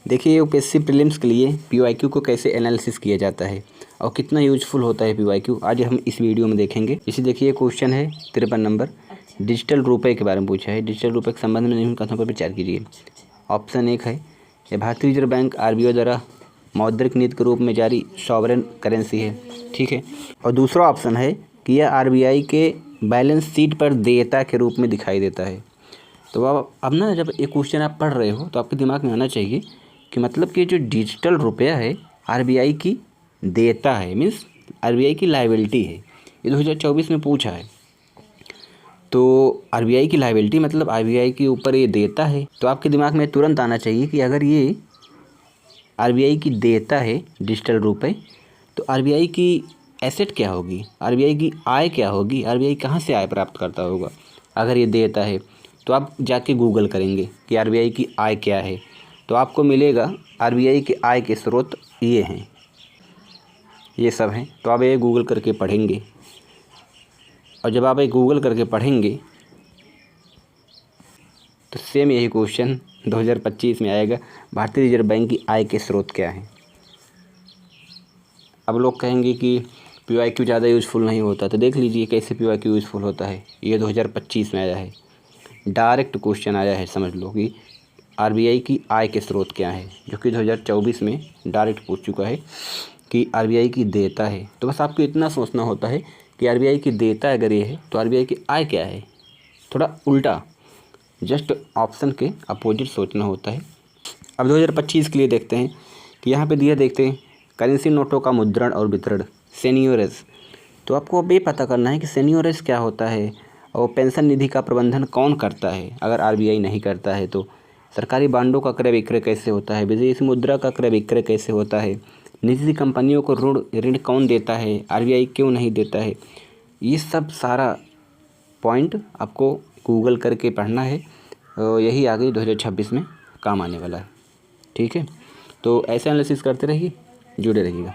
देखिए UPSC prelims के लिए पीवाईक्यू को कैसे एनालिसिस किया जाता है और कितना यूजफुल होता है पीवाईक्यू, आज हम इस वीडियो में देखेंगे। इसे देखिए क्वेश्चन है 53 नंबर। डिजिटल रुपए के बारे में पूछा है। डिजिटल रुपए के संबंध में निम्न कथनों पर विचार कीजिए। ऑप्शन 1 है ये भारतीय रिजर्व बैंक आरबीआई द्वारा मौद्रिक नीति के रूप में जारी सॉवरेन करेंसी है, ठीक है। और दूसरा ऑप्शन है कि यह आरबीआई के बैलेंस शीट पर देयता के रूप में दिखाई देता है। तो अब ना जब ये क्वेश्चन आप पढ़ रहे हो तो आपके दिमाग में आना चाहिए कि मतलब कि जो डिजिटल रुपया है आरबीआई की देयता है, मीन्स आरबीआई की लायबिलिटी है। ये 2024 में पूछा है। तो आरबीआई की लायबिलिटी मतलब आरबीआई के ऊपर ये देयता है। तो आपके दिमाग में तुरंत आना चाहिए कि अगर ये आरबीआई की देयता है डिजिटल रुपए, तो आरबीआई की एसेट क्या होगी, आरबीआई की आय क्या होगी, आरबीआई कहाँ से आय प्राप्त करता होगा अगर ये देयता है। तो आप जाके गूगल करेंगे कि आरबीआई की आय क्या है, तो आपको मिलेगा आरबीआई के आय के स्रोत ये हैं, ये सब हैं। तो आप ये गूगल करके पढ़ेंगे और जब आप ये गूगल करके पढ़ेंगे तो सेम यही क्वेश्चन 2025 में आएगा, भारतीय रिजर्व बैंक की आय के स्रोत क्या हैं। अब लोग कहेंगे कि पीवाईक्यू ज़्यादा यूज़फुल नहीं होता, तो देख लीजिए कैसे पीवाईक्यू यूज़फुल होता है। ये 2025 में आया है, डायरेक्ट क्वेश्चन आया है, समझ लो कि आरबीआई की आय के स्रोत क्या है, जो कि 2024 में डायरेक्ट पूछ चुका है कि आरबीआई की देयता है। तो बस आपको इतना सोचना होता है कि आरबीआई की देयता अगर ये है तो आरबीआई की आय क्या है, थोड़ा उल्टा, जस्ट ऑप्शन के अपोजिट सोचना होता है। अब 2025 के लिए देखते हैं कि यहाँ पे दिया, देखते हैं करेंसी नोटों का मुद्रण और वितरण, सेनियोरेज। तो आपको अब ये पता करना है कि सेनियोरेज क्या होता है और पेंशन निधि का प्रबंधन कौन करता है अगर आरबीआई नहीं करता है। तो सरकारी बांडों का क्रय विक्रय कैसे होता है, विदेशी मुद्रा का क्रय विक्रय कैसे होता है, निजी कंपनियों को ऋण कौन देता है, आरबीआई क्यों नहीं देता है। ये सब सारा पॉइंट आपको गूगल करके पढ़ना है और यही आगे 2026 में काम आने वाला है, ठीक है। तो ऐसे एनालिसिस करते रहिए, जुड़े रहिएगा।